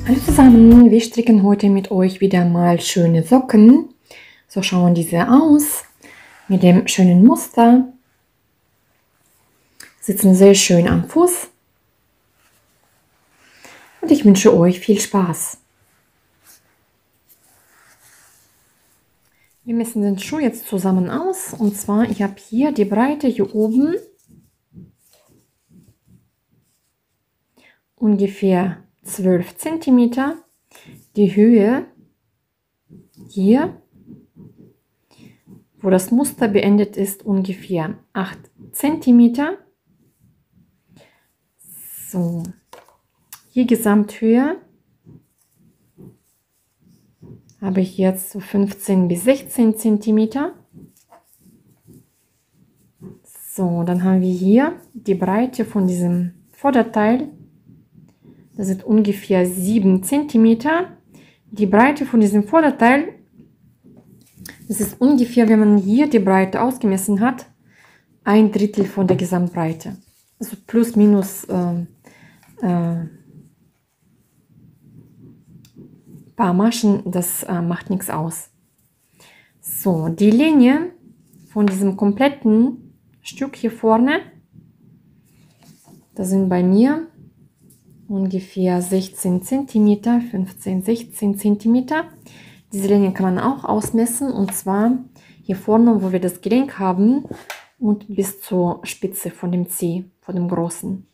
Hallo zusammen, wir stricken heute mit euch wieder mal schöne Socken. So schauen diese aus, mit dem schönen Muster. Sitzen sehr schön am Fuß. Und ich wünsche euch viel Spaß. Wir messen den Schuh jetzt zusammen aus. Und zwar, ich habe hier die Breite hier oben ungefähr 12 cm, die Höhe hier, wo das Muster beendet ist, ungefähr 8 cm. So, hier Gesamthöhe habe ich jetzt so 15 bis 16 cm. So, dann haben wir hier die Breite von diesem Vorderteil. Das sind ungefähr 7 cm. Die Breite von diesem Vorderteil, das ist ungefähr, wenn man hier die Breite ausgemessen hat, 1/3 von der Gesamtbreite. Also plus minus paar Maschen, das macht nichts aus. So, die Linie von diesem kompletten Stück hier vorne, das sind bei mir ungefähr 16 cm, 15, 16 cm. Diese Linie kann man auch ausmessen, und zwar hier vorne, wo wir das Gelenk haben, und bis zur Spitze von dem Zeh, von dem großen.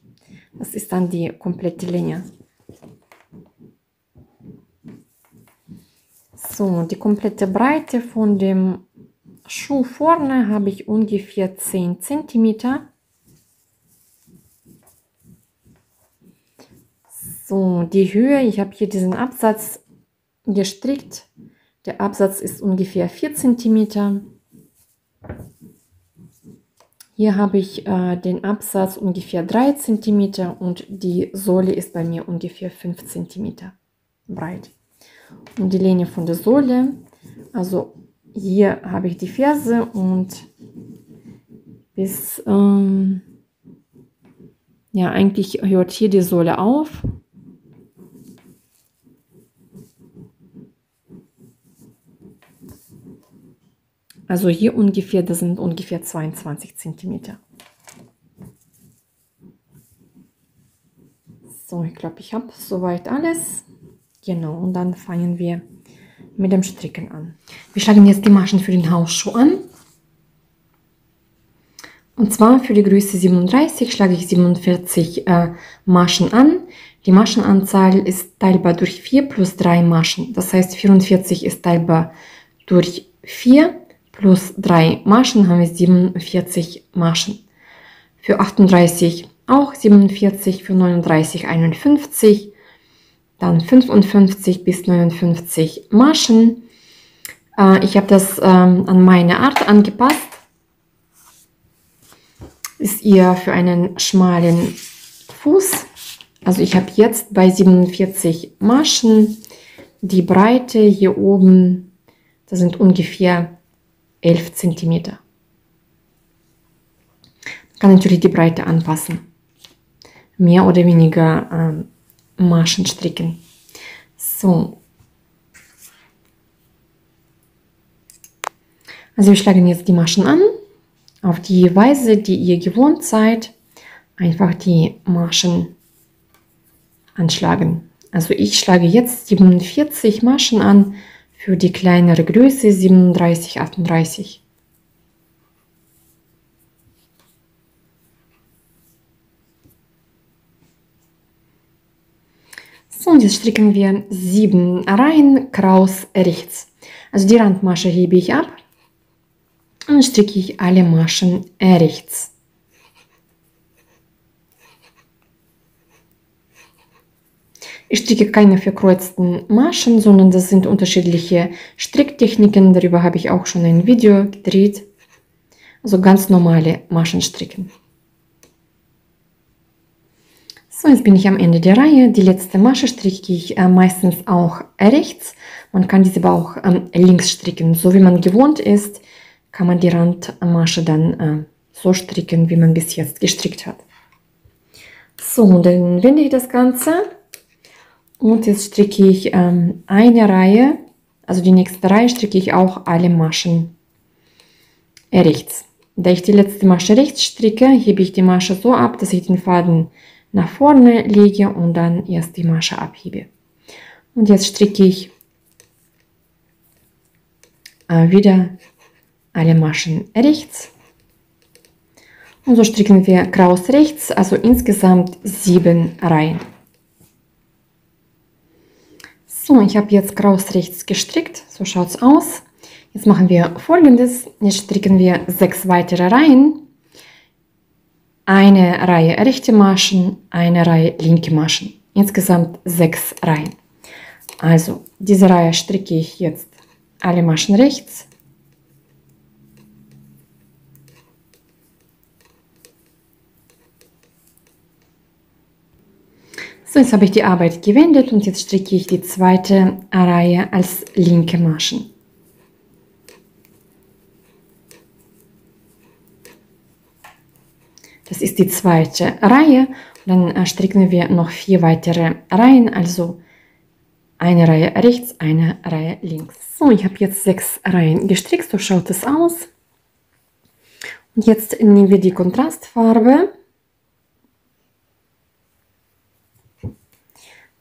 Das ist dann die komplette Linie. So, die komplette Breite von dem Schuh vorne habe ich ungefähr 10 cm. So, die Höhe, ich habe hier diesen Absatz gestrickt. Der Absatz ist ungefähr 4 cm. Hier habe ich den Absatz ungefähr 3 cm und die Sohle ist bei mir ungefähr 5 cm breit. Und die Linie von der Sohle, also hier habe ich die Ferse und bis, ja, eigentlich hört hier die Sohle auf. Also hier ungefähr, das sind ungefähr 22 cm. So, ich glaube, ich habe soweit alles. Genau, und dann fangen wir mit dem Stricken an. Wir schlagen jetzt die Maschen für den Hausschuh an. Und zwar für die Größe 37 schlage ich 47 Maschen an. Die Maschenanzahl ist teilbar durch 4 plus 3 Maschen. Das heißt, 44 ist teilbar durch 4 plus 3 Maschen, haben wir 47 Maschen. Für 38 auch 47, für 39 51, dann 55 bis 59 Maschen. Ich habe das an meine Art angepasst. Ist eher für einen schmalen Fuß. Also ich habe jetzt bei 47 Maschen die Breite hier oben, das sind ungefähr 11 cm. Man kann natürlich die Breite anpassen. Mehr oder weniger Maschen stricken. So. Also wir schlagen jetzt die Maschen an. Auf die Weise, die ihr gewohnt seid. Einfach die Maschen anschlagen. Also ich schlage jetzt 47 Maschen an. Für die kleinere Größe 37, 38. So, und jetzt stricken wir 7 Reihen Kraus rechts. Also die Randmasche hebe ich ab und stricke ich alle Maschen rechts. Ich stricke keine verkreuzten Maschen, sondern das sind unterschiedliche Stricktechniken. Darüber habe ich auch schon ein Video gedreht. Also ganz normale Maschen stricken. So, jetzt bin ich am Ende der Reihe. Die letzte Masche stricke ich meistens auch rechts. Man kann diese aber auch links stricken. So wie man gewohnt ist, kann man die Randmasche dann so stricken, wie man bis jetzt gestrickt hat. So, dann wende ich das Ganze Und jetzt stricke ich eine Reihe, also die nächste Reihe stricke ich auch alle Maschen rechts. Da ich die letzte Masche rechts stricke, hebe ich die Masche so ab, dass ich den Faden nach vorne lege und dann erst die Masche abhebe. Und jetzt stricke ich wieder alle Maschen rechts. Und so stricken wir Kraus rechts, also insgesamt 7 Reihen. So, ich habe jetzt Kraus rechts gestrickt, so schaut es aus. Jetzt machen wir Folgendes, jetzt stricken wir 6 weitere Reihen. Eine Reihe rechte Maschen, eine Reihe linke Maschen. Insgesamt 6 Reihen. Also, diese Reihe stricke ich jetzt alle Maschen rechts. So, jetzt habe ich die Arbeit gewendet und jetzt stricke ich die zweite Reihe als linke Maschen. Das ist die zweite Reihe. Und dann stricken wir noch 4 weitere Reihen, also eine Reihe rechts, eine Reihe links. So, ich habe jetzt 6 Reihen gestrickt, so schaut es aus. Und jetzt nehmen wir die Kontrastfarbe.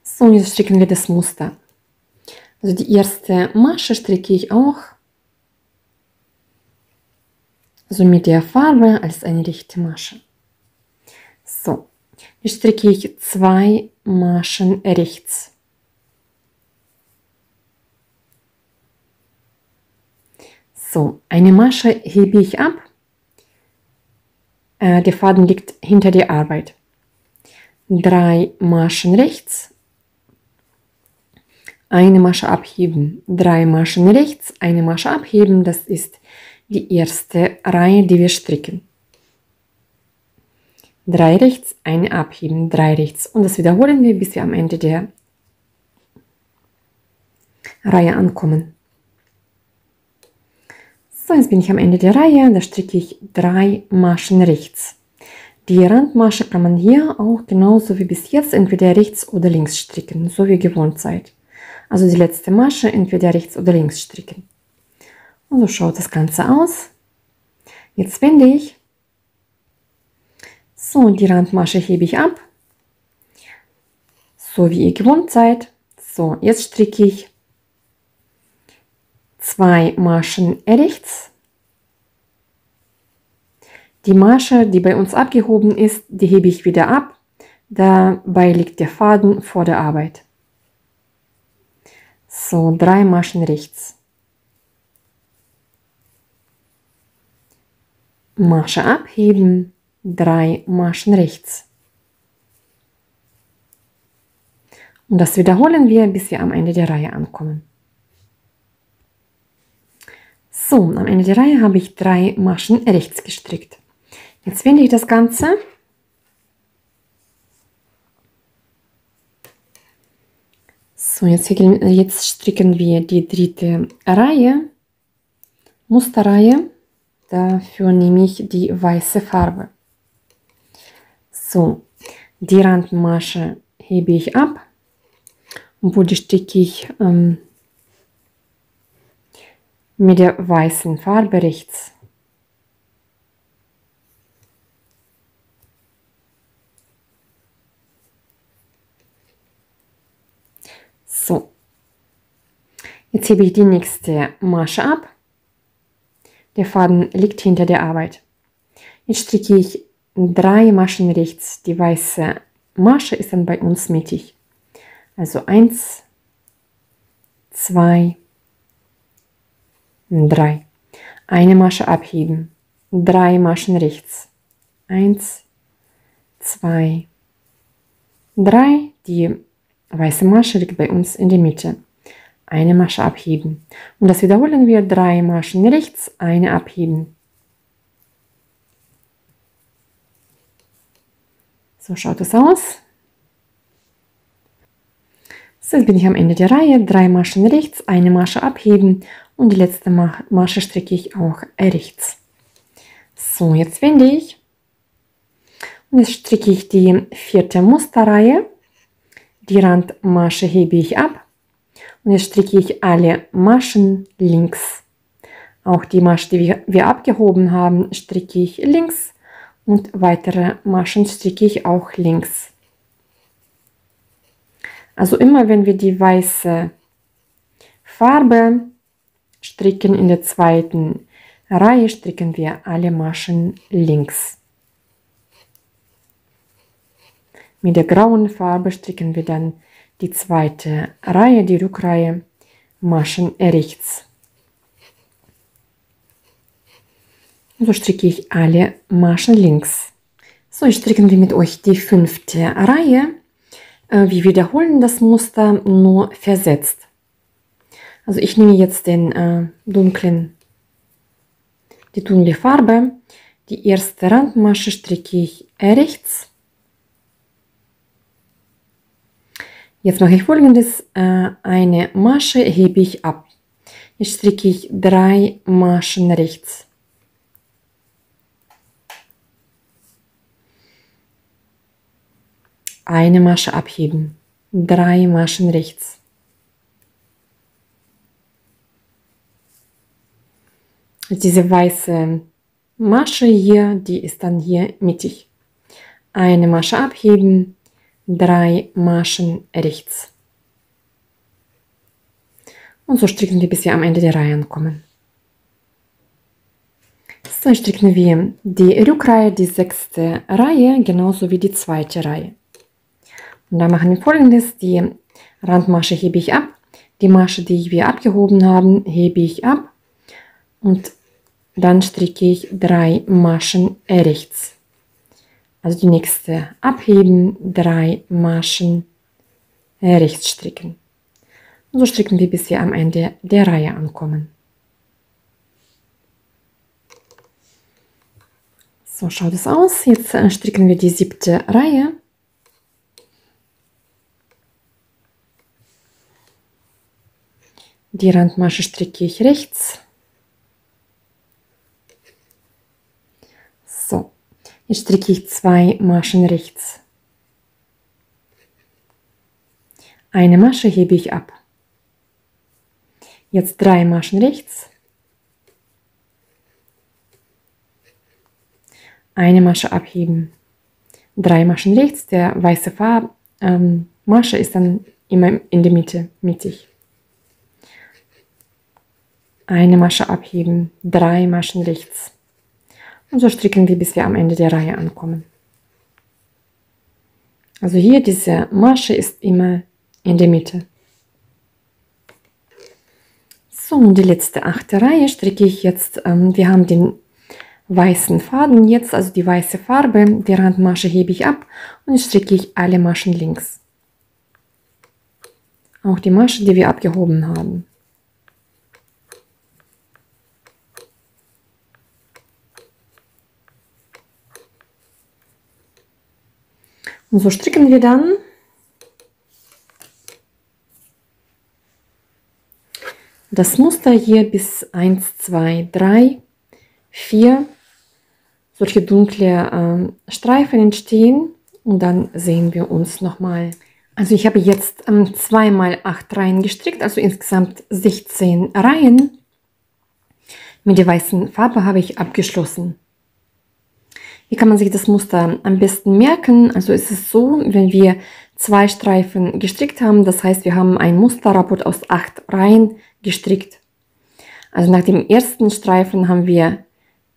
So, und jetzt stricken wir das Muster. Also die erste Masche stricke ich auch also mit der Farbe als eine rechte Masche. So, jetzt stricke ich 2 Maschen rechts. So, eine Masche hebe ich ab. Der Faden liegt hinter der Arbeit. 3 Maschen rechts. Eine Masche abheben, 3 Maschen rechts, eine Masche abheben, das ist die erste Reihe, die wir stricken. 3 rechts, eine abheben, 3 rechts und das wiederholen wir, bis wir am Ende der Reihe ankommen. So, jetzt bin ich am Ende der Reihe, da stricke ich 3 Maschen rechts. Die Randmasche kann man hier auch genauso wie bis jetzt entweder rechts oder links stricken, so wie gewohnt seid. Also die letzte Masche entweder rechts oder links stricken. Und so schaut das Ganze aus. Jetzt wende ich. So, die Randmasche hebe ich ab. So wie ihr gewohnt seid. So, jetzt stricke ich 2 Maschen rechts. Die Masche, die bei uns abgehoben ist, die hebe ich wieder ab. Dabei liegt der Faden vor der Arbeit. So, 3 Maschen rechts. Masche abheben, 3 Maschen rechts. Und das wiederholen wir, bis wir am Ende der Reihe ankommen. So, am Ende der Reihe habe ich 3 Maschen rechts gestrickt. Jetzt wende ich das Ganze. So, jetzt stricken wir die dritte Reihe, Musterreihe. Dafür nehme ich die weiße Farbe. So, die Randmasche hebe ich ab und die stricke ich mit der weißen Farbe rechts. So, jetzt hebe ich die nächste Masche ab. Der Faden liegt hinter der Arbeit. Jetzt stricke ich 3 Maschen rechts. Die weiße Masche ist dann bei uns mittig. Also 1, 2, 3. Eine Masche abheben. 3 Maschen rechts. 1, 2, 3. Die weiße Masche liegt bei uns in der Mitte. Eine Masche abheben. Und das wiederholen wir 3 Maschen rechts, eine abheben. So schaut es aus. So, jetzt bin ich am Ende der Reihe. 3 Maschen rechts, eine Masche abheben und die letzte Masche stricke ich auch rechts. So, jetzt wende ich. Und jetzt stricke ich die vierte Musterreihe. Die Randmasche hebe ich ab und jetzt stricke ich alle Maschen links. Auch die Masche, die wir abgehoben haben, stricke ich links und weitere Maschen stricke ich auch links. Also immer wenn wir die weiße Farbe stricken in der zweiten Reihe, stricken wir alle Maschen links. Mit der grauen Farbe stricken wir dann die zweite Reihe, die Rückreihe, Maschen rechts. Und so stricke ich alle Maschen links. So, jetzt stricken wir mit euch die 5. Reihe. Wir wiederholen das Muster nur versetzt. Also ich nehme jetzt die dunkle Farbe. Die erste Randmasche stricke ich rechts. Jetzt mache ich Folgendes. Eine Masche hebe ich ab. Jetzt stricke ich 3 Maschen rechts. Eine Masche abheben. 3 Maschen rechts. Diese weiße Masche hier, die ist dann hier mittig. Eine Masche abheben, 3 Maschen rechts. Und so stricken wir, bis wir am Ende der Reihe ankommen. So stricken wir die Rückreihe, die 6. Reihe, genauso wie die 2. Reihe. Und da machen wir Folgendes: Die Randmasche hebe ich ab, die Masche, die wir abgehoben haben, hebe ich ab und dann stricke ich 3 Maschen rechts. Also die nächste abheben, 3 Maschen rechts stricken. Und so stricken wir, bis wir am Ende der Reihe ankommen. So schaut es aus. Jetzt stricken wir die 7. Reihe. Die Randmasche stricke ich rechts. So, jetzt stricke ich 2 Maschen rechts. Eine Masche hebe ich ab. Jetzt 3 Maschen rechts. Eine Masche abheben. 3 Maschen rechts. Der weiße Masche ist dann immer in der Mitte, mittig. Eine Masche abheben, 3 Maschen rechts. Und so stricken wir, bis wir am Ende der Reihe ankommen. Also hier, diese Masche ist immer in der Mitte. So, und die letzte 8. Reihe stricke ich jetzt. Wir haben den weißen Faden jetzt, also die weiße Farbe. Die Randmasche hebe ich ab und jetzt stricke ich alle Maschen links. Auch die Masche, die wir abgehoben haben. Und so stricken wir dann das Muster hier bis 1, 2, 3, 4 solche dunkle Streifen entstehen und dann sehen wir uns nochmal. Also ich habe jetzt 2 mal 8 Reihen gestrickt, also insgesamt 16 Reihen. Mit der weißen Farbe habe ich abgeschlossen. Wie kann man sich das Muster am besten merken? Also es ist so, wenn wir 2 Streifen gestrickt haben, das heißt, wir haben ein Musterrapport aus 8 Reihen gestrickt. Also nach dem ersten Streifen haben wir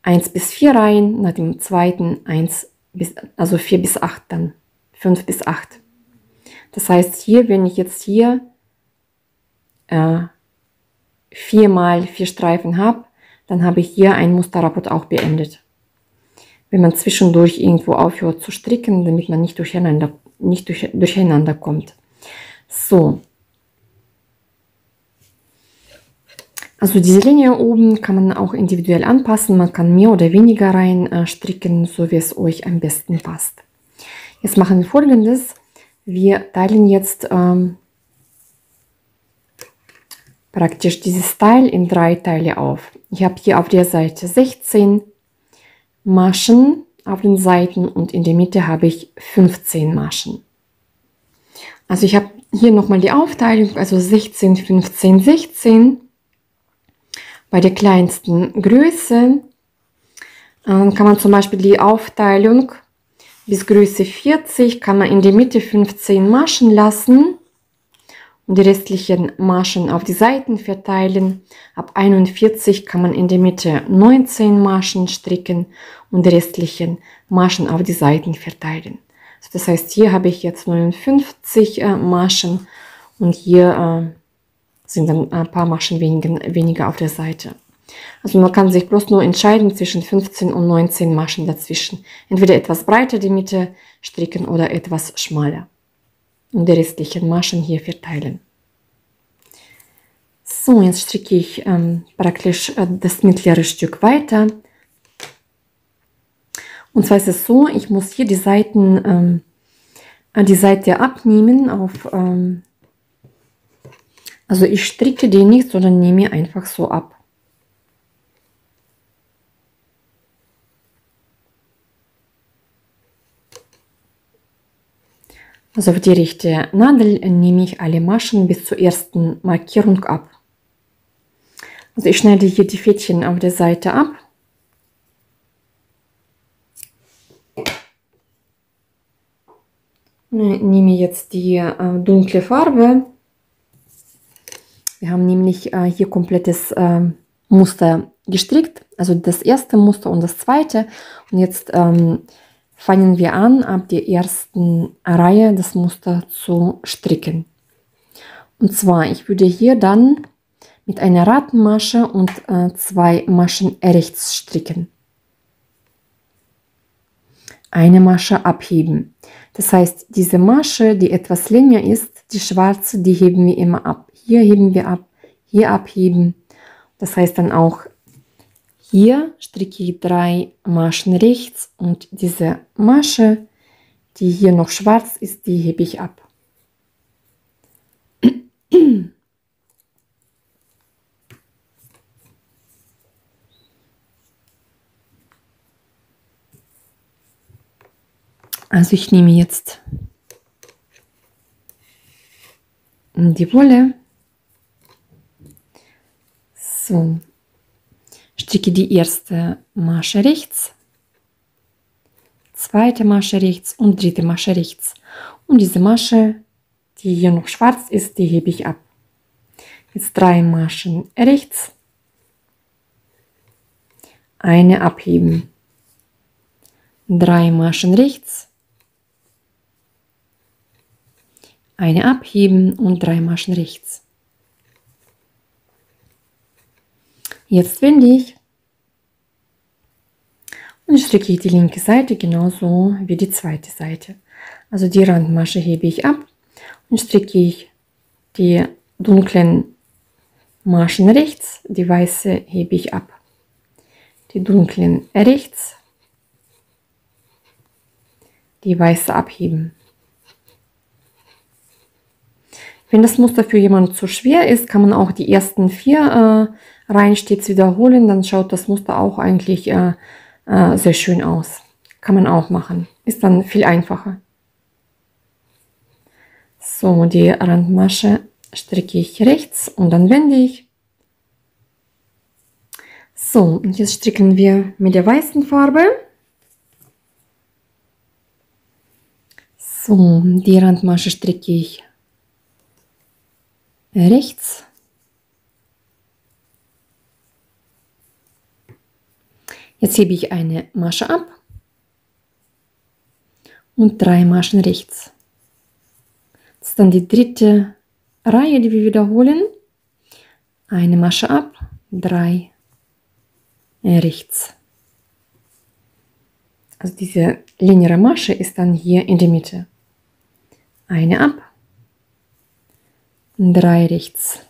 1 bis 4 Reihen, nach dem zweiten 4 bis 8 dann, 5 bis 8. Das heißt hier, wenn ich jetzt hier 4 mal 4 Streifen habe, dann habe ich hier ein Musterrapport auch beendet. Wenn man zwischendurch irgendwo aufhört zu stricken, damit man nicht durcheinander kommt. So. Also diese Linie oben kann man auch individuell anpassen. Man kann mehr oder weniger rein stricken, so wie es euch am besten passt. Jetzt machen wir Folgendes. Wir teilen jetzt praktisch dieses Teil in 3 Teile auf. Ich habe hier auf der Seite 16 Maschen auf den Seiten und in der Mitte habe ich 15 Maschen. Also ich habe hier nochmal die Aufteilung, also 16, 15, 16. Bei der kleinsten Größe kann man zum Beispiel die Aufteilung bis Größe 40 kann man in der Mitte 15 Maschen lassen und die restlichen Maschen auf die Seiten verteilen. Ab 41 kann man in der Mitte 19 Maschen stricken und die restlichen Maschen auf die Seiten verteilen. Also das heißt, hier habe ich jetzt 59 Maschen und hier sind dann ein paar Maschen weniger auf der Seite. Also man kann sich bloß nur entscheiden zwischen 15 und 19 Maschen dazwischen. Entweder etwas breiter die Mitte stricken oder etwas schmaler. Und die restlichen Maschen hier verteilen. So, jetzt stricke ich praktisch das mittlere Stück weiter. Und zwar ist es so, ich muss hier die Seite abnehmen auf... also ich stricke die nicht, sondern nehme einfach so ab. Also auf die rechte Nadel nehme ich alle Maschen bis zur ersten Markierung ab. Also ich schneide hier die Fädchen auf der Seite ab. Nehme jetzt die dunkle Farbe. Wir haben nämlich hier komplettes Muster gestrickt. Also das erste Muster und das zweite. Und jetzt fangen wir an, ab der ersten Reihe das Muster zu stricken. Und zwar, ich würde hier dann mit einer Ratenmasche und 2 Maschen rechts stricken. Eine Masche abheben. Das heißt, diese Masche, die etwas länger ist, die schwarze, die heben wir immer ab. Hier heben wir ab, hier abheben. Das heißt dann auch, hier stricke ich 3 Maschen rechts und diese Masche, die hier noch schwarz ist, die hebe ich ab. Also ich nehme jetzt die Wolle. So. Stricke die erste Masche rechts, zweite Masche rechts und dritte Masche rechts. Und diese Masche, die hier noch schwarz ist, die hebe ich ab. Jetzt 3 Maschen rechts, eine abheben, 3 Maschen rechts, eine abheben und 3 Maschen rechts. Jetzt wende ich und stricke ich die linke Seite genauso wie die zweite Seite. Also die Randmasche hebe ich ab und stricke ich die dunklen Maschen rechts, die weiße hebe ich ab. Die dunklen rechts, die weiße abheben. Wenn das Muster für jemanden zu schwer ist, kann man auch die ersten 4 Reihen stets wiederholen, dann schaut das Muster auch eigentlich sehr schön aus. Kann man auch machen. Ist dann viel einfacher. So, die Randmasche stricke ich rechts und dann wende ich. So, und jetzt stricken wir mit der weißen Farbe. So, die Randmasche stricke ich rechts. Jetzt hebe ich eine Masche ab und 3 Maschen rechts. Das ist dann die dritte Reihe, die wir wiederholen. Eine Masche ab, 3 rechts. Also diese längere Masche ist dann hier in der Mitte. Eine ab, 3 rechts.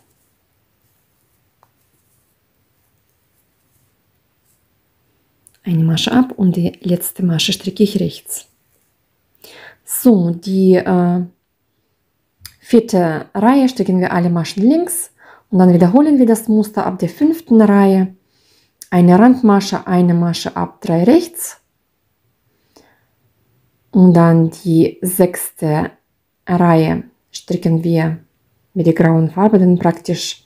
Eine Masche ab und die letzte Masche stricke ich rechts. So, die 4. Reihe stricken wir alle Maschen links und dann wiederholen wir das Muster ab der 5. Reihe. Eine Randmasche, eine Masche ab, 3 rechts. Und dann die 6. Reihe stricken wir mit der grauen Farbe dann praktisch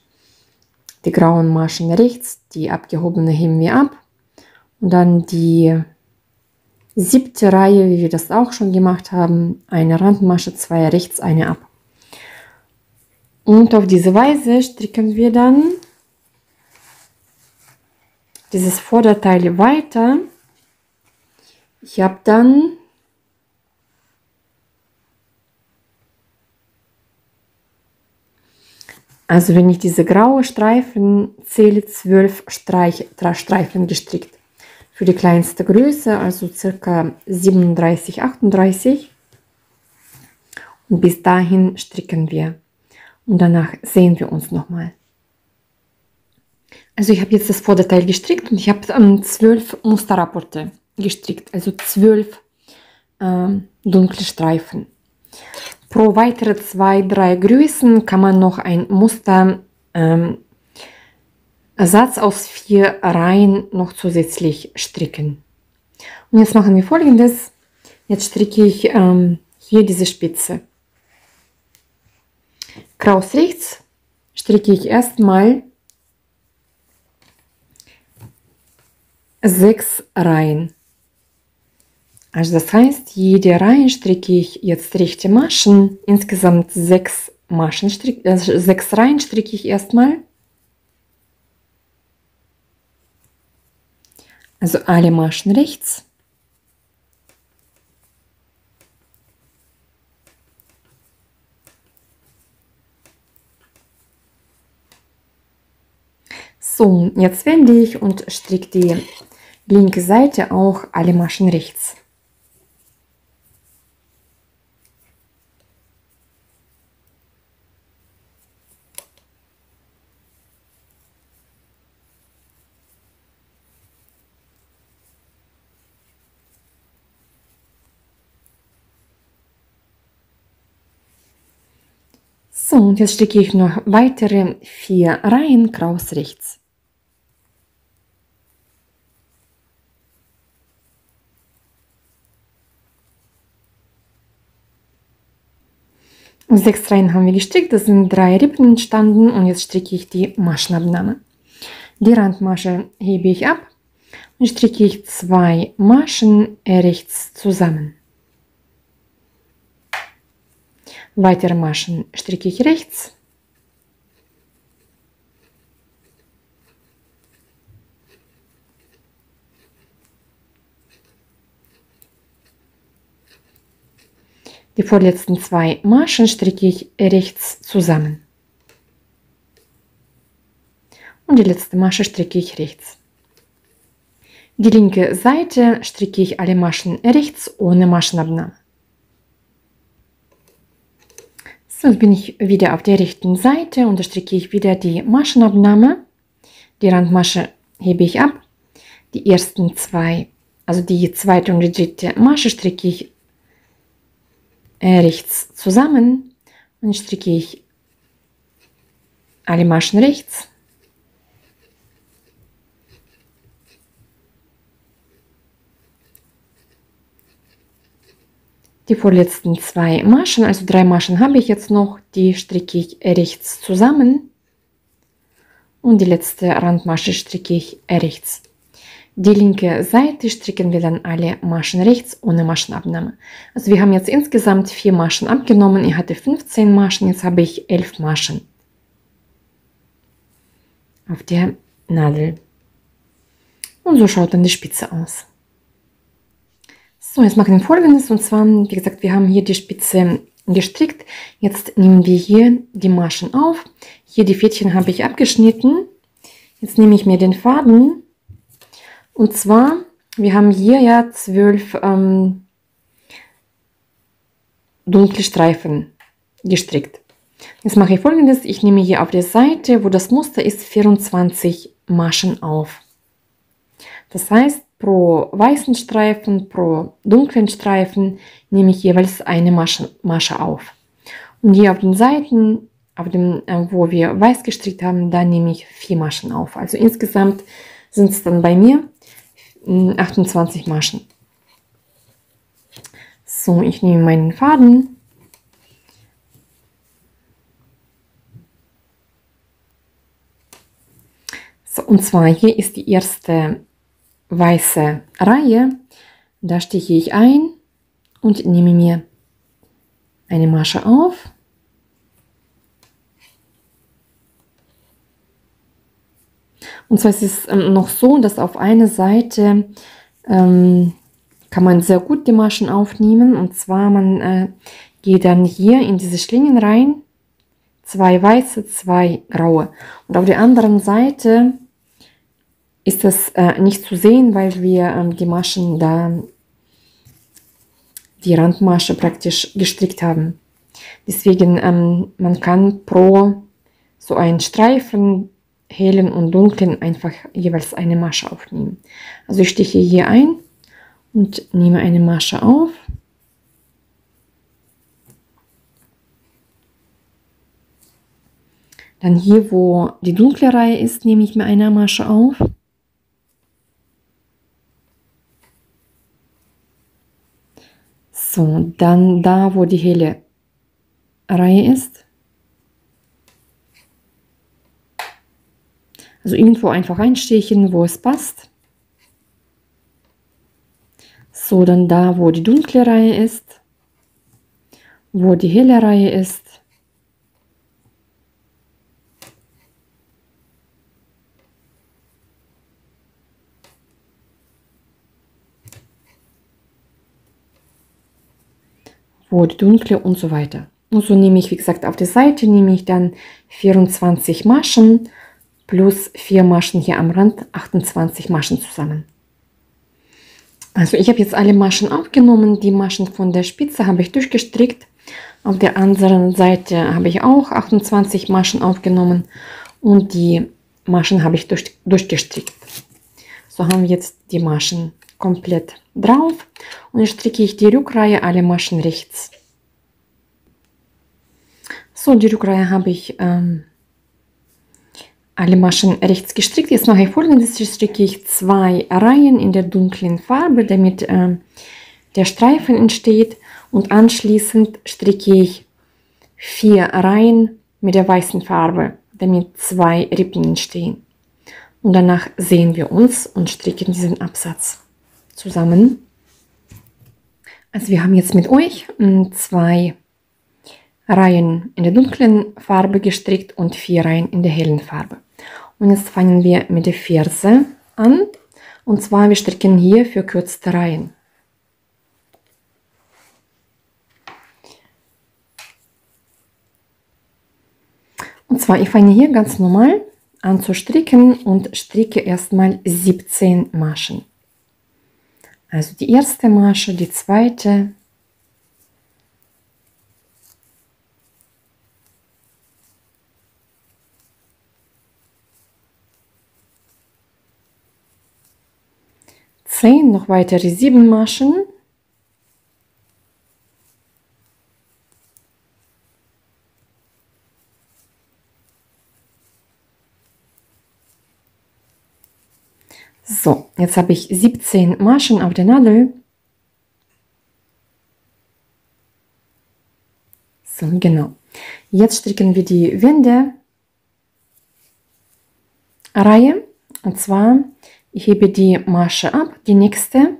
die grauen Maschen rechts, die abgehobene heben wir ab und dann die 7. Reihe, wie wir das auch schon gemacht haben, eine Randmasche, 2 rechts, eine ab. Und auf diese Weise stricken wir dann dieses Vorderteil weiter. Ich habe dann also wenn ich diese graue Streifen zähle, 12 Streifen gestrickt. Für die kleinste Größe, also circa 37, 38. Und bis dahin stricken wir. Und danach sehen wir uns nochmal. Also ich habe jetzt das Vorderteil gestrickt und ich habe 12 Musterrapporte gestrickt. Also 12 dunkle Streifen. Pro weitere 2, 3 Größen kann man noch ein Muster Satz aus 4 Reihen noch zusätzlich stricken. Und jetzt machen wir Folgendes. Jetzt stricke ich hier diese Spitze. Kraus rechts stricke ich erstmal 6 Reihen. Also das heißt, jede Reihe stricke ich jetzt rechte Maschen. Insgesamt 6 Maschen, 6 Reihen stricke ich erstmal. Also alle Maschen rechts. So, jetzt wende ich und stricke die linke Seite auch alle Maschen rechts. So, und jetzt stricke ich noch weitere 4 Reihen kraus rechts. Und 6 Reihen haben wir gestrickt, das sind 3 Rippen entstanden und jetzt stricke ich die Maschenabnahme. Die Randmasche hebe ich ab und stricke ich 2 Maschen rechts zusammen. Weitere Maschen stricke ich rechts. Die vorletzten 2 Maschen stricke ich rechts zusammen. Und die letzte Masche stricke ich rechts. Die linke Seite stricke ich alle Maschen rechts ohne Maschenabnahme. So, jetzt bin ich wieder auf der rechten Seite und da stricke ich wieder die Maschenabnahme. Die Randmasche hebe ich ab. Die ersten 2, also die zweite und die dritte Masche stricke ich rechts zusammen und stricke ich alle Maschen rechts. Die vorletzten 2 Maschen, also 3 Maschen habe ich jetzt noch, die stricke ich rechts zusammen und die letzte Randmasche stricke ich rechts. Die linke Seite stricken wir dann alle Maschen rechts ohne Maschenabnahme. Also wir haben jetzt insgesamt 4 Maschen abgenommen. Ich hatte 15 Maschen, jetzt habe ich 11 Maschen auf der Nadel. Und so schaut dann die Spitze aus. So, jetzt machen wir Folgendes, und zwar, wie gesagt, wir haben hier die Spitze gestrickt. Jetzt nehmen wir hier die Maschen auf. Hier die Fädchen habe ich abgeschnitten. Jetzt nehme ich mir den Faden. Und zwar, wir haben hier ja 12 dunkle Streifen gestrickt. Jetzt mache ich Folgendes. Ich nehme hier auf der Seite, wo das Muster ist, 24 Maschen auf. Das heißt, pro weißen Streifen, pro dunklen Streifen nehme ich jeweils eine Masche auf. Und hier auf den Seiten, auf dem, wo wir weiß gestrickt haben, da nehme ich 4 Maschen auf. Also insgesamt sind es dann bei mir 28 Maschen. So, ich nehme meinen Faden So, und zwar hier ist die erste weiße Reihe. Da stiche ich ein und nehme mir eine Masche auf. Und zwar ist es noch so, dass auf einer Seite kann man sehr gut die Maschen aufnehmen. Und zwar man geht dann hier in diese Schlingen rein, 2 weiße, 2 graue. Und auf der anderen Seite ist das nicht zu sehen, weil wir die Maschen da, die Randmasche praktisch gestrickt haben. Deswegen man kann pro so einen Streifen, hellen und dunklen, einfach jeweils eine Masche aufnehmen. Also ich stiche hier ein und nehme eine Masche auf. Dann hier, wo die dunkle Reihe ist, nehme ich mir eine Masche auf. So, dann da, wo die helle Reihe ist. Also irgendwo einfach einstechen, wo es passt. So, dann da, wo die dunkle Reihe ist, wo die helle Reihe ist. Wo die dunkle und so weiter. Und so nehme ich, wie gesagt, auf der Seite nehme ich dann 24 Maschen plus 4 Maschen hier am Rand, 28 Maschen zusammen. Also ich habe jetzt alle Maschen aufgenommen, die Maschen von der Spitze habe ich durchgestrickt. Auf der anderen Seite habe ich auch 28 Maschen aufgenommen und die Maschen habe ich durchgestrickt. So haben wir jetzt die Maschen komplett drauf und jetzt stricke ich die Rückreihe, alle Maschen rechts. So, die Rückreihe habe ich alle Maschen rechts gestrickt. Jetzt mache ich Folgendes: Jetzt stricke ich 2 Reihen in der dunklen Farbe, damit der Streifen entsteht, und anschließend stricke ich 4 Reihen mit der weißen Farbe, damit 2 Rippen entstehen. Und danach sehen wir uns und stricken diesen Absatz zusammen. Also wir haben jetzt mit euch 2 Reihen in der dunklen Farbe gestrickt und 4 Reihen in der hellen Farbe. Und jetzt fangen wir mit der Ferse an. Und zwar wir stricken hier verkürzte Reihen. Und zwar ich fange hier ganz normal an zu stricken und stricke erstmal 17 Maschen. Also die erste Masche, die zweite, noch weitere 7 Maschen. So, jetzt habe ich 17 Maschen auf der Nadel. So, genau. Jetzt stricken wir die Wendereihe. Und zwar, ich hebe die Masche ab, die nächste,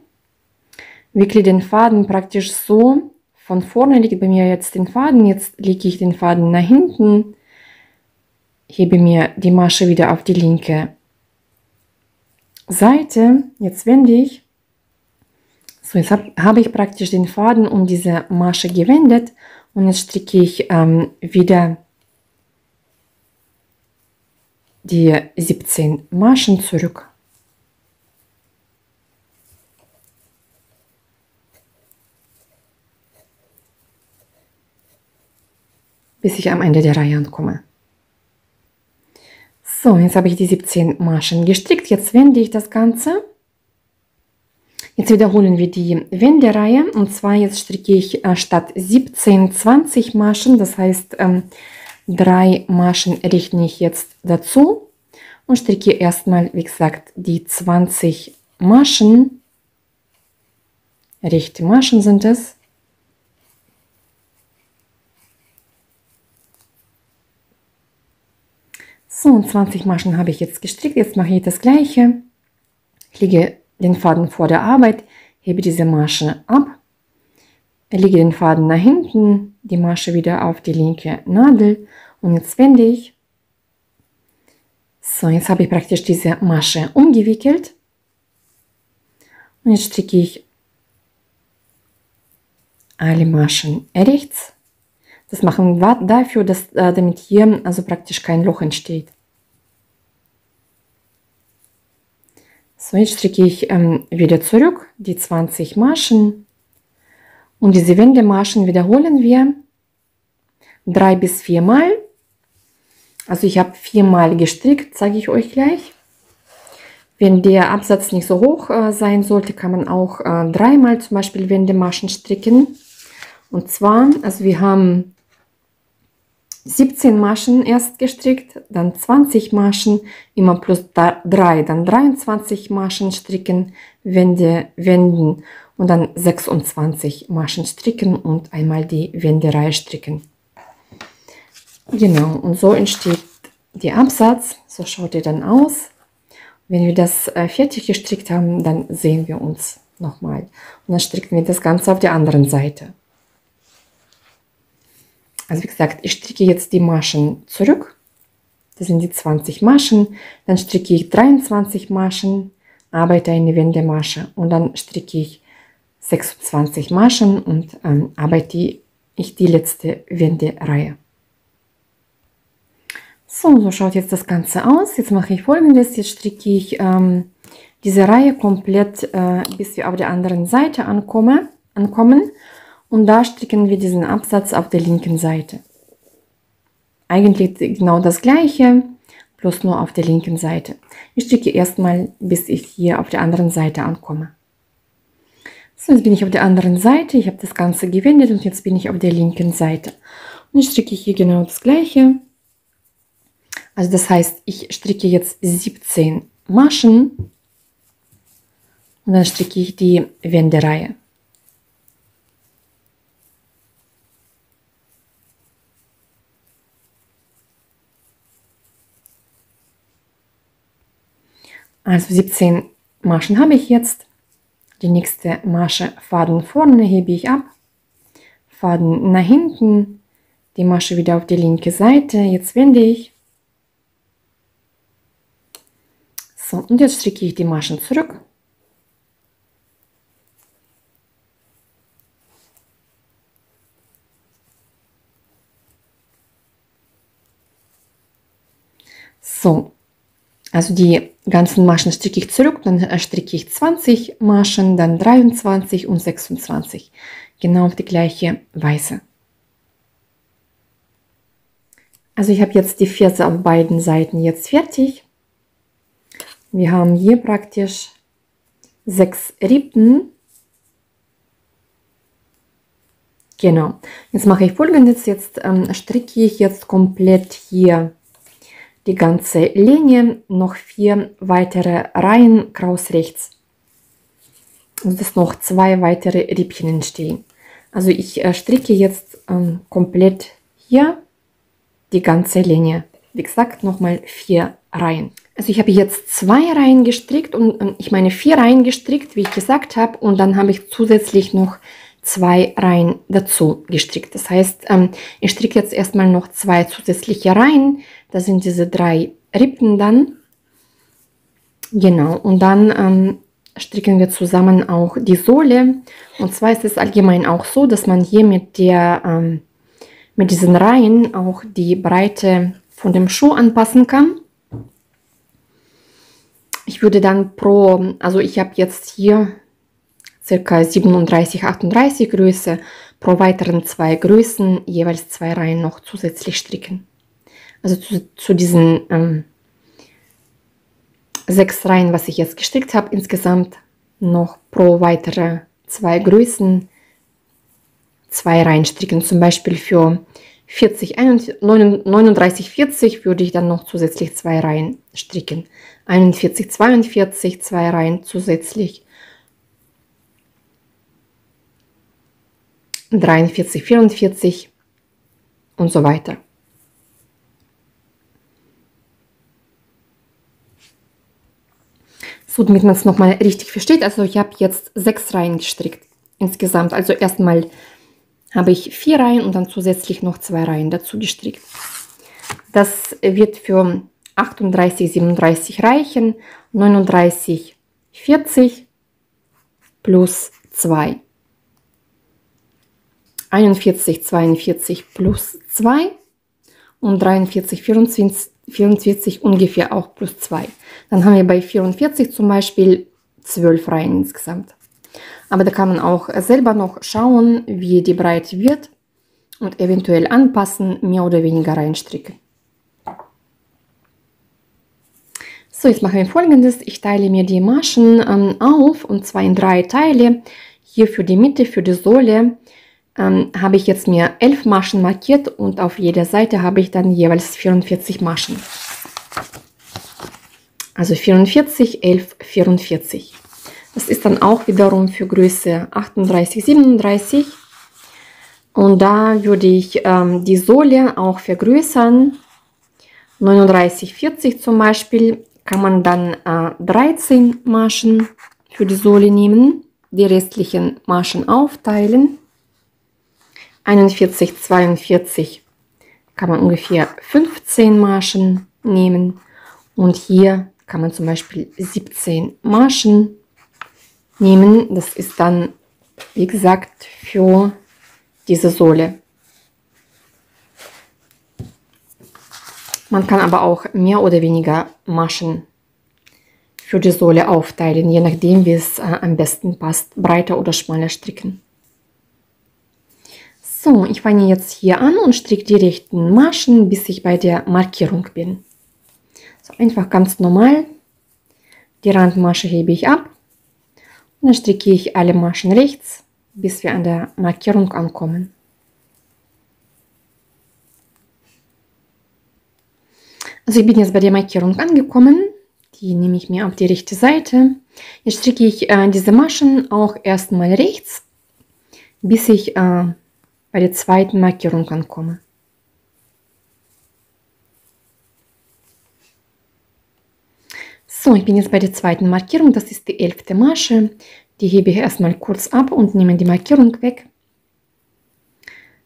wickle den Faden praktisch so, von vorne liegt bei mir jetzt den Faden, jetzt lege ich den Faden nach hinten, hebe mir die Masche wieder auf die linke Seite, jetzt wende ich. So, jetzt habe ich praktisch den Faden um diese Masche gewendet und jetzt stricke ich wieder die 17 Maschen zurück. Bis ich am Ende der Reihe ankomme. So, jetzt habe ich die 17 Maschen gestrickt. Jetzt wende ich das Ganze. Jetzt wiederholen wir die Wendereihe. Und zwar jetzt stricke ich statt 17 20 Maschen. Das heißt, 3 Maschen rechne ich jetzt dazu. Und stricke erstmal, wie gesagt, die 20 Maschen. Rechte Maschen sind es. So, und 20 Maschen habe ich jetzt gestrickt. Jetzt mache ich das gleiche. Ich lege den Faden vor der Arbeit, hebe diese Masche ab, lege den Faden nach hinten, die Masche wieder auf die linke Nadel und jetzt wende ich. So, jetzt habe ich praktisch diese Masche umgewickelt und jetzt stricke ich alle Maschen rechts. Das machen wir dafür, dass damit hier also praktisch kein Loch entsteht. So, jetzt stricke ich wieder zurück die 20 Maschen und diese Wendemaschen wiederholen wir 3 bis 4 Mal. Also ich habe 4 Mal gestrickt, zeige ich euch gleich. Wenn der Absatz nicht so hoch sein sollte, kann man auch 3 Mal zum Beispiel Wendemaschen stricken. Und zwar, also wir haben 17 Maschen erst gestrickt, dann 20 Maschen, immer plus 3, dann 23 Maschen stricken, wenden und dann 26 Maschen stricken und einmal die Wendereihe stricken. Genau, und so entsteht der Absatz, so schaut er dann aus. Wenn wir das fertig gestrickt haben, dann sehen wir uns nochmal und dann stricken wir das Ganze auf der anderen Seite. Also wie gesagt, ich stricke jetzt die Maschen zurück. Das sind die 20 Maschen. Dann stricke ich 23 Maschen, arbeite eine Wendemasche und dann stricke ich 26 Maschen und arbeite ich die letzte Wendereihe. So schaut jetzt das Ganze aus. Jetzt mache ich Folgendes. Jetzt stricke ich diese Reihe komplett, bis wir auf der anderen Seite ankommen. Und da stricken wir diesen Absatz auf der linken Seite. Eigentlich genau das gleiche, bloß nur auf der linken Seite. Ich stricke erstmal, bis ich hier auf der anderen Seite ankomme. So, jetzt bin ich auf der anderen Seite. Ich habe das Ganze gewendet und jetzt bin ich auf der linken Seite. Und ich stricke hier genau das gleiche. Also das heißt, ich stricke jetzt 17 Maschen und dann stricke ich die Wendereihe. Also 17 Maschen habe ich jetzt. Die nächste Masche, Faden vorne hebe ich ab, Faden nach hinten, die Masche wieder auf die linke Seite. Jetzt wende ich. So, und jetzt stricke ich die Maschen zurück. So, also die ganzen Maschen stricke ich zurück, dann stricke ich 20 Maschen, dann 23 und 26. Genau auf die gleiche Weise. Also ich habe jetzt die Ferse auf beiden Seiten jetzt fertig. Wir haben hier praktisch 6 Rippen. Genau. Jetzt mache ich Folgendes. Jetzt stricke ich jetzt komplett hier die ganze Linie, noch 4 weitere Reihen kraus rechts. Und dass noch 2 weitere Rippchen entstehen. Also ich stricke jetzt komplett hier die ganze Linie. Wie gesagt, nochmal 4 Reihen. Also ich habe jetzt 2 Reihen gestrickt und ich meine 4 Reihen gestrickt, wie ich gesagt habe, und dann habe ich zusätzlich noch 2 Reihen dazu gestrickt. Das heißt, ich stricke jetzt erstmal noch 2 zusätzliche Reihen. Das sind diese 3 Rippen dann. Genau, und dann stricken wir zusammen auch die Sohle. Und zwar ist es allgemein auch so, dass man hier mit diesen Reihen auch die Breite von dem Schuh anpassen kann. Ich würde dann also ich habe jetzt hier ca. 37, 38 Größe, pro weiteren 2 Größen jeweils 2 Reihen noch zusätzlich stricken. Also zu diesen 6 Reihen, was ich jetzt gestrickt habe, insgesamt noch pro weitere 2 Größen 2 Reihen stricken. Zum Beispiel für 39, 40 würde ich dann noch zusätzlich 2 Reihen stricken. 41, 42, 2 Reihen zusätzlich. 43, 44 und so weiter. So, damit man es nochmal richtig versteht, also ich habe jetzt 6 Reihen gestrickt insgesamt. Also erstmal habe ich 4 Reihen und dann zusätzlich noch 2 Reihen dazu gestrickt. Das wird für 38, 37 reichen, 39, 40 plus 2. 41, 42 plus 2 und 43, 44 ungefähr auch plus 2. Dann haben wir bei 44 zum Beispiel 12 Reihen insgesamt. Aber da kann man auch selber noch schauen, wie die Breite wird und eventuell anpassen, mehr oder weniger reinstricken. So, jetzt machen wir Folgendes. Ich teile mir die Maschen auf, und zwar in 3 Teile. Hier für die Mitte, für die Sohle, habe ich jetzt mir 11 Maschen markiert und auf jeder Seite habe ich dann jeweils 44 Maschen. Also 44, 11, 44. Das ist dann auch wiederum für Größe 38, 37. Und da würde ich die Sohle auch vergrößern. 39, 40 zum Beispiel kann man dann 13 Maschen für die Sohle nehmen, die restlichen Maschen aufteilen. 41, 42 kann man ungefähr 15 Maschen nehmen und hier kann man zum Beispiel 17 Maschen nehmen. Das ist dann, wie gesagt, für diese Sohle. Man kann aber auch mehr oder weniger Maschen für die Sohle aufteilen, je nachdem, wie es am besten passt, breiter oder schmaler stricken. So, ich fange jetzt hier an und stricke die rechten Maschen, bis ich bei der Markierung bin. So, einfach ganz normal. Die Randmasche hebe ich ab und dann stricke ich alle Maschen rechts, bis wir an der Markierung ankommen. Also ich bin jetzt bei der Markierung angekommen. Die nehme ich mir auf die rechte Seite. Jetzt stricke ich diese Maschen auch erstmal rechts, bis ich bei der zweiten Markierung ankomme. So, ich bin jetzt bei der zweiten Markierung. Das ist die 11. Masche. Die hebe ich erstmal kurz ab und nehme die Markierung weg.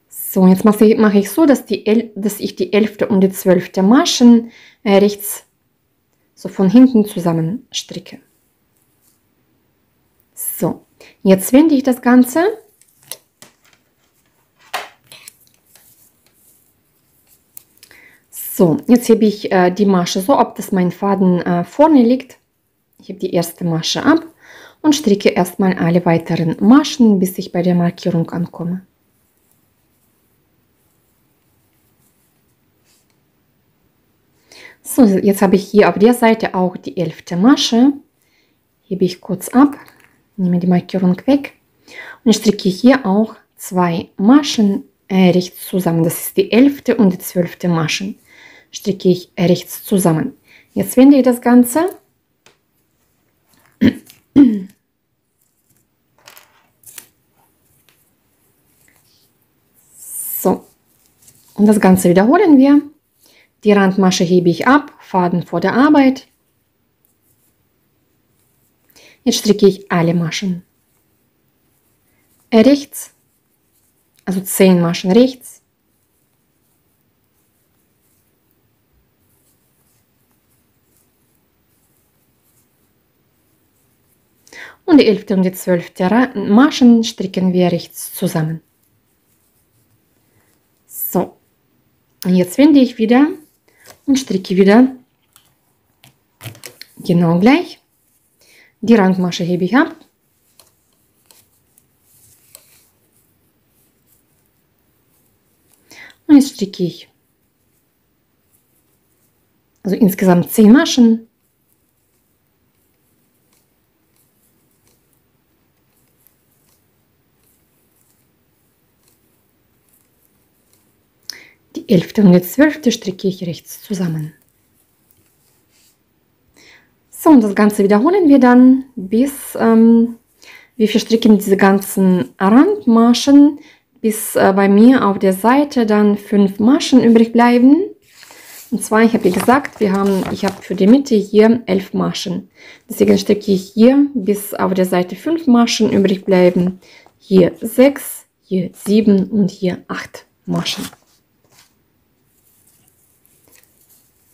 So, jetzt mache ich so, dass ich die 11. und die 12. Maschen rechts so von hinten zusammen stricke. So, jetzt wende ich das Ganze. So, jetzt hebe ich die Masche so ab, dass mein Faden vorne liegt. Ich hebe die erste Masche ab und stricke erstmal alle weiteren Maschen, bis ich bei der Markierung ankomme. So, jetzt habe ich hier auf der Seite auch die 11. Masche. Hebe ich kurz ab, nehme die Markierung weg und stricke hier auch 2 Maschen rechts zusammen. Das ist die 11. und die 12. Maschen. Stricke ich rechts zusammen. Jetzt wende ich das Ganze. So, und das Ganze wiederholen wir. Die Randmasche hebe ich ab, Faden vor der Arbeit. Jetzt stricke ich alle Maschen rechts, also 10 Maschen rechts. Und die 11. und die 12. Maschen stricken wir rechts zusammen. So, und jetzt wende ich wieder und stricke wieder genau gleich. Die Randmasche hebe ich ab. Und jetzt stricke ich also insgesamt 10 Maschen. Die 11. und die 12. stricke ich rechts zusammen. So, und das Ganze wiederholen wir dann, bis wir verstricken diese ganzen Randmaschen, bis bei mir auf der Seite dann 5 Maschen übrig bleiben. Und zwar, ich habe gesagt, ich habe für die Mitte hier 11 Maschen. Deswegen stricke ich hier bis auf der Seite 5 Maschen übrig bleiben. Hier 6, hier 7 und hier 8 Maschen.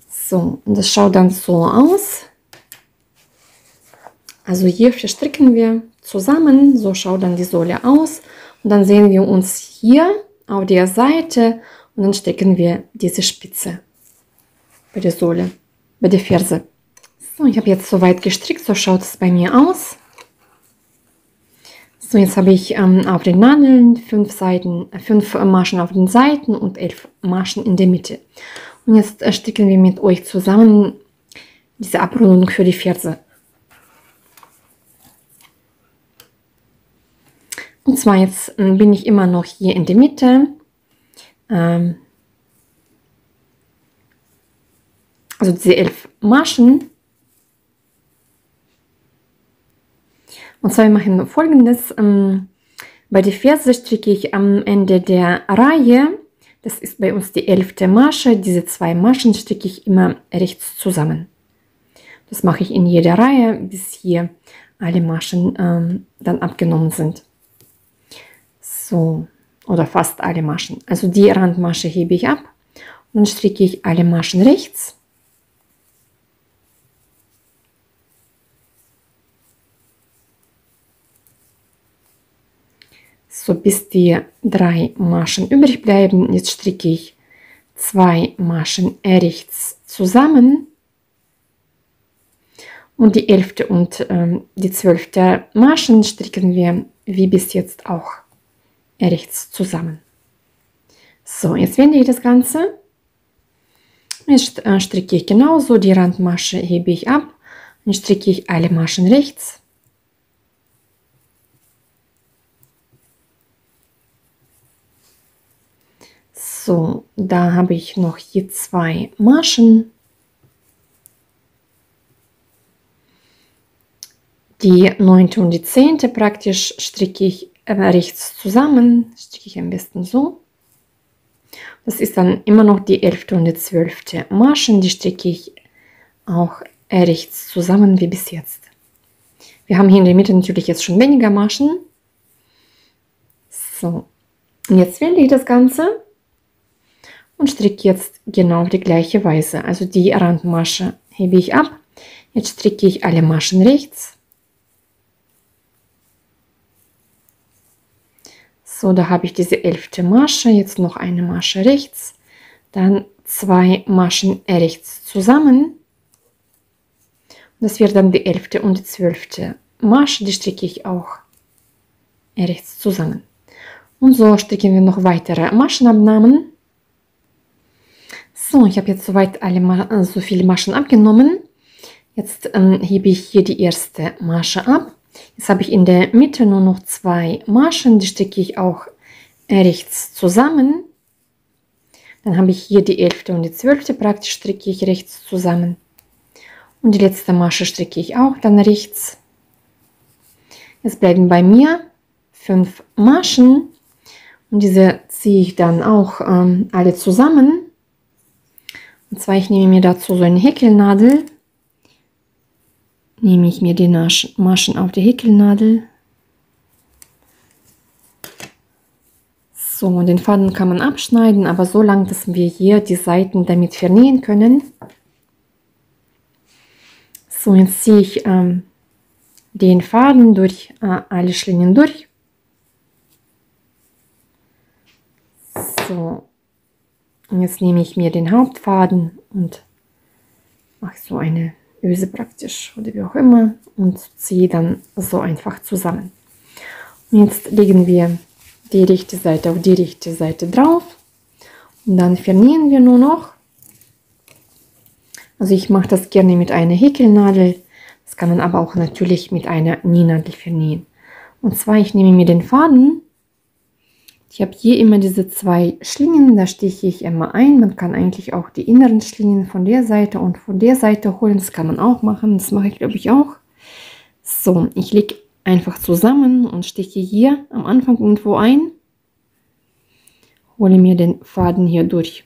So, und das schaut dann so aus. Also hier verstricken wir zusammen, so schaut dann die Sohle aus. Und dann sehen wir uns hier auf der Seite und dann stricken wir diese Spitze bei der Sohle, bei der Ferse. So, ich habe jetzt soweit gestrickt, so schaut es bei mir aus. So, jetzt habe ich auf den Nadeln 5 Maschen auf den Seiten und 11 Maschen in der Mitte. Und jetzt stricken wir mit euch zusammen diese Abrundung für die Ferse. Und zwar jetzt bin ich immer noch hier in der Mitte. Also diese 11 Maschen. Und zwar wir machen Folgendes. Bei der Ferse stricke ich am Ende der Reihe, das ist bei uns die 11. Masche, diese 2 Maschen stricke ich immer rechts zusammen. Das mache ich in jeder Reihe, bis hier alle Maschen dann abgenommen sind. So, oder fast alle Maschen. Also die Randmasche hebe ich ab und dann stricke ich alle Maschen rechts. So, bis die 3 Maschen übrig bleiben. Jetzt stricke ich 2 Maschen rechts zusammen. Und die 11. und die 12. Maschen stricken wir wie bis jetzt auch rechts zusammen. So, jetzt wende ich das Ganze. Jetzt stricke ich genauso, die Randmasche hebe ich ab und stricke ich alle Maschen rechts. So, da habe ich noch hier 2 Maschen. Die 9. und die 10. praktisch stricke ich rechts zusammen, stricke ich am besten so. Das ist dann immer noch die 11. und die 12. Maschen, die stricke ich auch rechts zusammen wie bis jetzt. Wir haben hier in der Mitte natürlich jetzt schon weniger Maschen. So, und jetzt wende ich das Ganze und stricke jetzt genau auf die gleiche Weise. Also die Randmasche hebe ich ab. Jetzt stricke ich alle Maschen rechts. So, da habe ich diese 11. Masche, jetzt noch eine Masche rechts, dann 2 Maschen rechts zusammen. Das wird dann die 11. und die 12. Masche, die stricke ich auch rechts zusammen. Und so stricken wir noch weitere Maschenabnahmen. So, ich habe jetzt soweit so viele Maschen abgenommen. Jetzt hebe ich hier die erste Masche ab. Jetzt habe ich in der Mitte nur noch 2 Maschen, die stricke ich auch rechts zusammen. Dann habe ich hier die 11. und die 12. praktisch stricke ich rechts zusammen. Und die letzte Masche stricke ich auch dann rechts. Jetzt bleiben bei mir 5 Maschen und diese ziehe ich dann auch alle zusammen. Und zwar ich nehme mir dazu so eine Häkelnadel. Nehme ich mir die Maschen auf die Häkelnadel. So, und den Faden kann man abschneiden, aber so lang, dass wir hier die Seiten damit vernähen können. So, jetzt ziehe ich den Faden durch alle Schlingen durch. So, und jetzt nehme ich mir den Hauptfaden und mache so eine Öse praktisch oder wie auch immer und ziehe dann so einfach zusammen. Und jetzt legen wir die rechte Seite auf die rechte Seite drauf und dann vernähen wir nur noch. Also ich mache das gerne mit einer Häkelnadel, das kann man aber auch natürlich mit einer Nähnadel vernähen. Und zwar ich nehme mir den Faden. Ich habe hier immer diese 2 Schlingen, da stiche ich immer ein. Man kann eigentlich auch die inneren Schlingen von der Seite und von der Seite holen. Das kann man auch machen. Das mache ich, glaube ich, auch. So, ich lege einfach zusammen und stiche hier am Anfang irgendwo ein. Hole mir den Faden hier durch.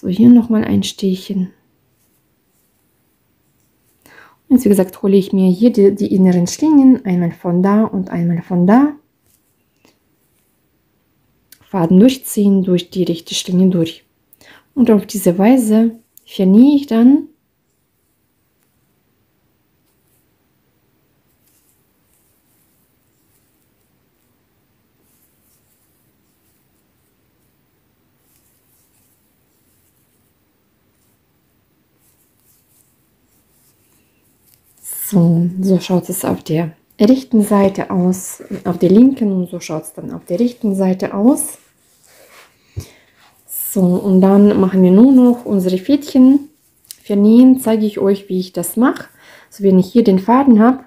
So, hier nochmal ein Stechchen. Und jetzt, wie gesagt, hole ich mir hier die inneren Schlingen, einmal von da und einmal von da. Faden durchziehen, durch die rechte Schlinge durch. Und auf diese Weise vernähe ich dann so schaut es auf der rechten Seite aus, auf der linken, und so schaut es dann auf der rechten Seite aus. So, und dann machen wir nur noch unsere Fädchen vernähen. Zeige ich euch, wie ich das mache. So, wenn ich hier den Faden habe,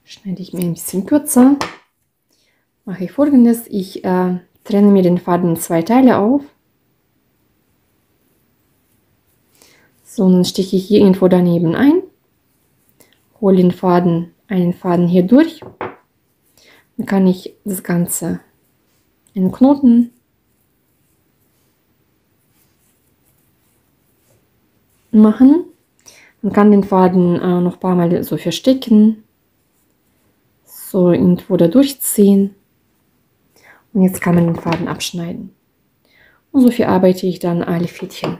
schneide ich mir ein bisschen kürzer. Mache ich Folgendes: Ich trenne mir den Faden in 2 Teile auf. So, und dann stiche ich hier irgendwo daneben ein. Hole einen Faden hier durch. Dann kann ich das Ganze in einen Knoten machen. Man kann den Faden noch ein paar Mal so verstecken. So irgendwo da durchziehen. Und jetzt kann man den Faden abschneiden. Und so verarbeite ich dann alle Fädchen.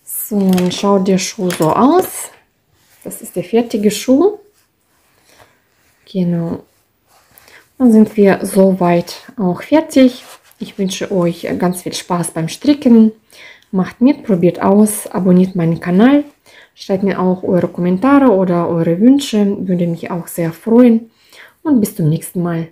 So, dann schaut der Schuh so aus. Das ist der fertige Schuh. Genau. Dann sind wir soweit auch fertig. Ich wünsche euch ganz viel Spaß beim Stricken. Macht mit, probiert aus, abonniert meinen Kanal. Schreibt mir auch eure Kommentare oder eure Wünsche. Würde mich auch sehr freuen. Und bis zum nächsten Mal.